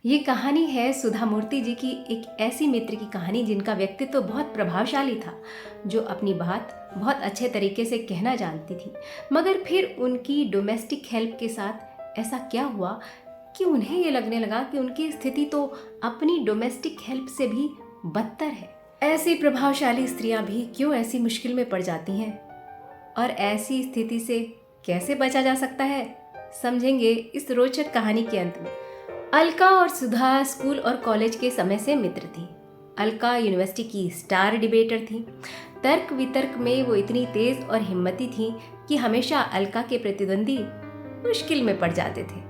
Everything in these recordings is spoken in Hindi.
ये कहानी है सुधा मूर्ति जी की, एक ऐसी मित्र की कहानी जिनका व्यक्तित्व तो बहुत प्रभावशाली था, जो अपनी बात बहुत अच्छे तरीके से कहना जानती थी। मगर फिर उनकी डोमेस्टिक हेल्प के साथ ऐसा क्या हुआ कि उन्हें ये लगने लगा कि उनकी स्थिति तो अपनी डोमेस्टिक हेल्प से भी बदतर है। ऐसी प्रभावशाली स्त्रियां भी क्यों ऐसी मुश्किल में पड़ जाती हैं और ऐसी स्थिति से कैसे बचा जा सकता है, समझेंगे इस रोचक कहानी के अंत में। अलका और सुधा स्कूल और कॉलेज के समय से मित्र थी। अलका यूनिवर्सिटी की स्टार डिबेटर थी। तर्क वितर्क में वो इतनी तेज और हिम्मती थी कि हमेशा अलका के प्रतिद्वंदी मुश्किल में पड़ जाते थे।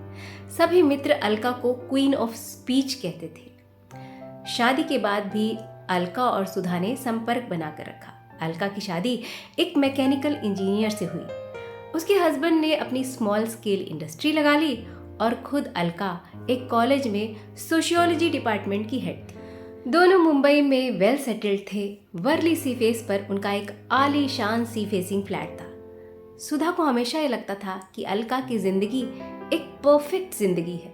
सभी मित्र अलका को क्वीन ऑफ स्पीच कहते थे। शादी के बाद भी अलका और सुधा ने संपर्क बनाकर रखा। अलका की शादी एक मैकेनिकल इंजीनियर से हुई। उसके हस्बैंड ने अपनी स्मॉल स्केल इंडस्ट्री लगा ली और खुद अलका एक कॉलेज में सोशियोलॉजी डिपार्टमेंट की हेड थी। दोनों मुंबई में वेल सेटल्ड थे। वर्ली सी फेस पर उनका एक आलीशान सी फेसिंग फ्लैट था। सुधा को हमेशा ये लगता था कि अलका की जिंदगी एक परफेक्ट जिंदगी है।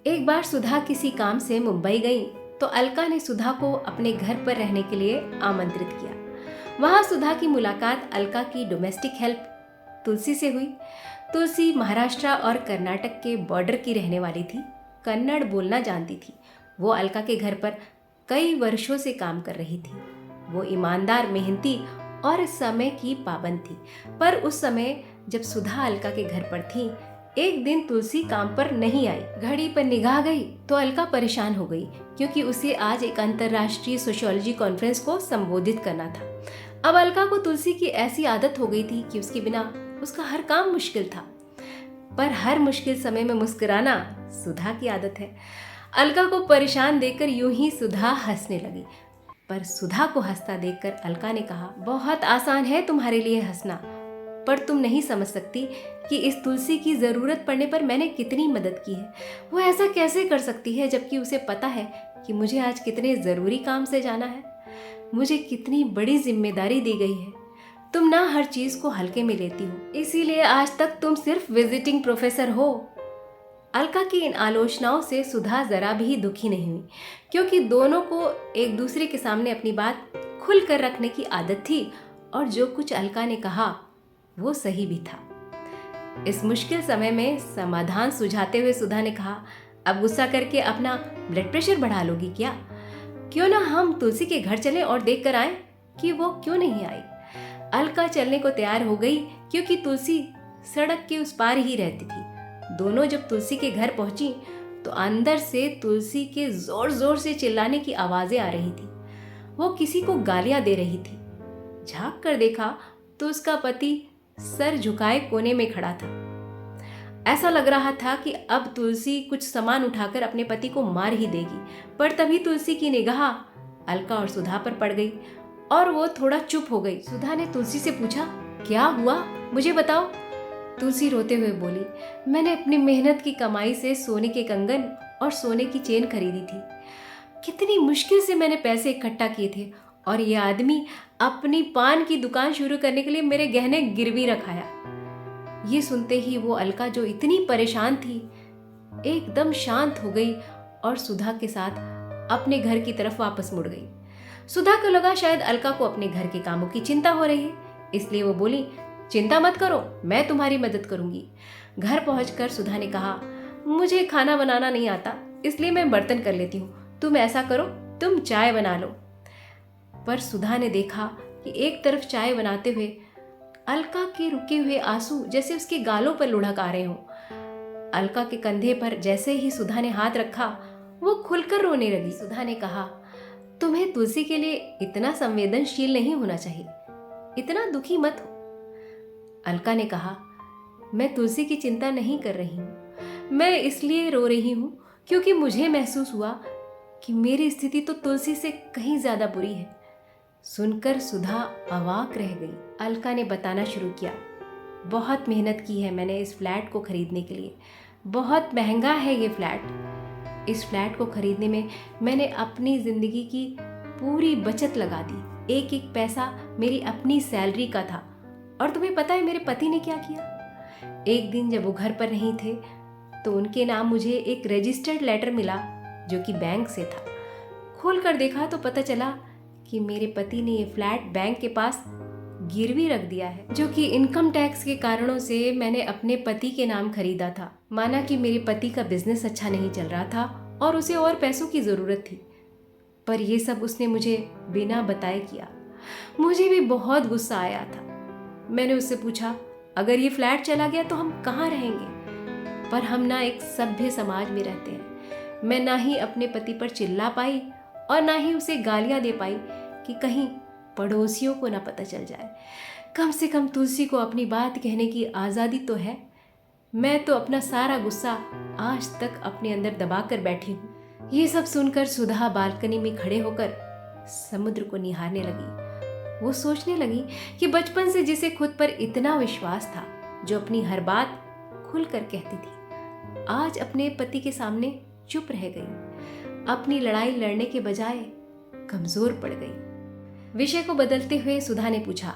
एक बार सुधा किसी काम से मुंबई गई तो अलका ने सुधा को अपने घर पर रहने के लिए आमंत्रित किया। वहां सुधा की मुलाकात अलका की डोमेस्टिक हेल्प तुलसी से हुई। तुलसी महाराष्ट्र और कर्नाटक के बॉर्डर की रहने वाली थी। कन्नड़ बोलना जानती थी। वो अलका के घर पर कई वर्षों से काम कर रही थी। वो ईमानदार, मेहनती और समय की पाबंद थी। पर उस समय जब सुधा अलका के घर पर थी, एक दिन तुलसी काम पर नहीं आई। घड़ी पर निगाह गई तो अलका परेशान हो गई, क्योंकि उसे आज एक अंतर्राष्ट्रीय सोशियोलॉजी कॉन्फ्रेंस को संबोधित करना था। अब अलका को तुलसी की ऐसी आदत हो गई थी कि उसके बिना उसका हर काम मुश्किल था। पर हर मुश्किल समय में मुस्कुराना सुधा की आदत है। अलका को परेशान देखकर यूं ही सुधा हंसने लगी। पर सुधा को हंसता देखकर अलका ने कहा, बहुत आसान है तुम्हारे लिए हंसना, पर तुम नहीं समझ सकती कि इस तुलसी की जरूरत पड़ने पर मैंने कितनी मदद की है। वो ऐसा कैसे कर सकती है जबकि उसे पता है कि मुझे आज कितने जरूरी काम से जाना है, मुझे कितनी बड़ी जिम्मेदारी दी गई है। तुम ना हर चीज को हल्के में लेती हो, इसीलिए आज तक तुम सिर्फ विजिटिंग प्रोफेसर हो। अलका की इन आलोचनाओं से सुधा जरा भी दुखी नहीं हुई, क्योंकि दोनों को एक दूसरे के सामने अपनी बात खुल कर रखने की आदत थी और जो कुछ अलका ने कहा वो सही भी था। इस मुश्किल समय में समाधान सुझाते हुए सुधा ने कहा, अब गुस्सा करके अपना ब्लड प्रेशर बढ़ा लोगी क्या? क्यों ना हम तुलसी के घर चलें और देख कर आए कि वो क्यों नहीं आई। अलका चलने को तैयार हो गई, क्योंकि तुलसी सड़क के उस पार ही रहती थी। दोनों जब तुलसी के घर पहुंची तो अंदर से तुलसी के जोर जोर से चिल्लाने की आवाजें आ रही थी। वो किसी को गालियां दे रही थी। झांक कर देखा तो उसका पति सर झुकाए कोने में खड़ा था। ऐसा लग रहा था कि अब तुलसी कुछ सामान उठाकर अपने पति को मार ही देगी। पर तभी तुलसी की निगाह अलका और सुधा पर पड़ गई और वो थोड़ा चुप हो गई। सुधा ने तुलसी से पूछा, क्या हुआ, मुझे बताओ। तुलसी रोते हुए बोली, मैंने अपनी मेहनत की कमाई से सोने के कंगन और सोने की चेन खरीदी थी। कितनी मुश्किल से मैंने पैसे इकट्ठा किए थे और ये आदमी अपनी पान की दुकान शुरू करने के लिए मेरे गहने गिरवी रखाया। ये सुनते ही वो अलका, जो इतनी परेशान थी, एकदम शांत हो गई और सुधा के साथ अपने घर की तरफ वापस मुड़ गई। सुधा को लगा शायद अलका को अपने घर के कामों की चिंता हो रही है, इसलिए वो बोली, चिंता मत करो, मैं तुम्हारी मदद करूंगी। घर पहुंचकर सुधा ने कहा, मुझे खाना बनाना नहीं आता, इसलिए मैं बर्तन कर लेती हूँ। तुम ऐसा करो, तुम चाय बना लो। पर सुधा ने देखा कि एक तरफ चाय बनाते हुए अलका के रुके हुए आंसू जैसे उसके गालों पर लुढ़क आ रहे हों। अलका के कंधे पर जैसे ही सुधा ने हाथ रखा, वो खुलकर रोने लगी। सुधा ने कहा, तुम्हें तुलसी के लिए इतना संवेदनशील नहीं होना चाहिए, इतना दुखी मत हो। अलका ने कहा, मैं तुलसी की चिंता नहीं कर रही हूँ, मैं इसलिए रो रही हूँ क्योंकि मुझे महसूस हुआ कि मेरी स्थिति तो तुलसी से कहीं ज्यादा बुरी है। सुनकर सुधा अवाक रह गई। अलका ने बताना शुरू किया, बहुत मेहनत की है मैंने इस फ्लैट को खरीदने के लिए। बहुत महंगा है ये फ्लैट। इस फ्लैट को खरीदने में मैंने अपनी जिंदगी की पूरी बचत लगा दी। एक एक पैसा मेरी अपनी सैलरी का था। और तुम्हें पता है मेरे पति ने क्या किया? एक दिन जब वो घर पर नहीं थे तो उनके नाम मुझे एक रजिस्टर्ड लेटर मिला जो कि बैंक से था। खोल कर देखा तो पता चला कि मेरे पति ने ये फ्लैट बैंक के पास गिरवी रख दिया है, जो कि इनकम टैक्स के कारणों से मैंने अपने पति के नाम खरीदा था। माना कि मेरे पति का बिजनेस अच्छा नहीं चल रहा था और उसे और पैसों की ज़रूरत थी, पर यह सब उसने मुझे बिना बताए किया। मुझे भी बहुत गुस्सा आया था। मैंने उससे पूछा, अगर ये फ्लैट चला गया तो हम कहाँ रहेंगे? पर हम ना एक सभ्य समाज में रहते हैं। मैं ना ही अपने पति पर चिल्ला पाई और ना ही उसे गालियां दे पाई कि कहीं पड़ोसियों को ना पता चल जाए। कम से कम तुलसी को अपनी बात कहने की आज़ादी तो है। मैं तो अपना सारा गुस्सा आज तक अपने अंदर दबा कर बैठी हूँ। ये सब सुनकर सुधा बालकनी में खड़े होकर समुद्र को निहारने लगी। वो सोचने लगी कि बचपन से जिसे खुद पर इतना विश्वास था, जो अपनी हर बात खुलकर कहती थी, आज अपने पति के सामने चुप रह गई। अपनी लड़ाई लड़ने के बजाय कमजोर पड़ गई। विषय को बदलते हुए सुधा ने पूछा,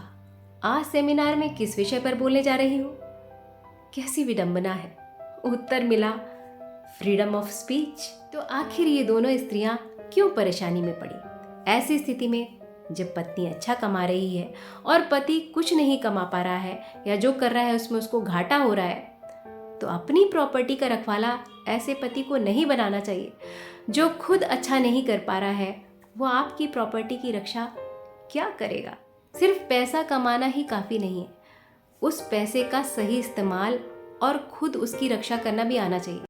आज सेमिनार में किस विषय पर बोलने जा रही हो? कैसी विडंबना है। उत्तर मिला, फ्रीडम ऑफ स्पीच। तो आखिर ये दोनों स्त्रियां क्यों परेशानी में पड़ी? ऐसी स्थिति में जब पत्नी अच्छा कमा रही है और पति कुछ नहीं कमा पा रहा है या जो कर रहा है उसमें उसको घाटा हो रहा है, तो अपनी प्रॉपर्टी का रखवाला ऐसे पति को नहीं बनाना चाहिए। जो खुद अच्छा नहीं कर पा रहा है वो आपकी प्रॉपर्टी की रक्षा क्या करेगा? सिर्फ पैसा कमाना ही काफ़ी नहीं है, उस पैसे का सही इस्तेमाल और खुद उसकी रक्षा करना भी आना चाहिए।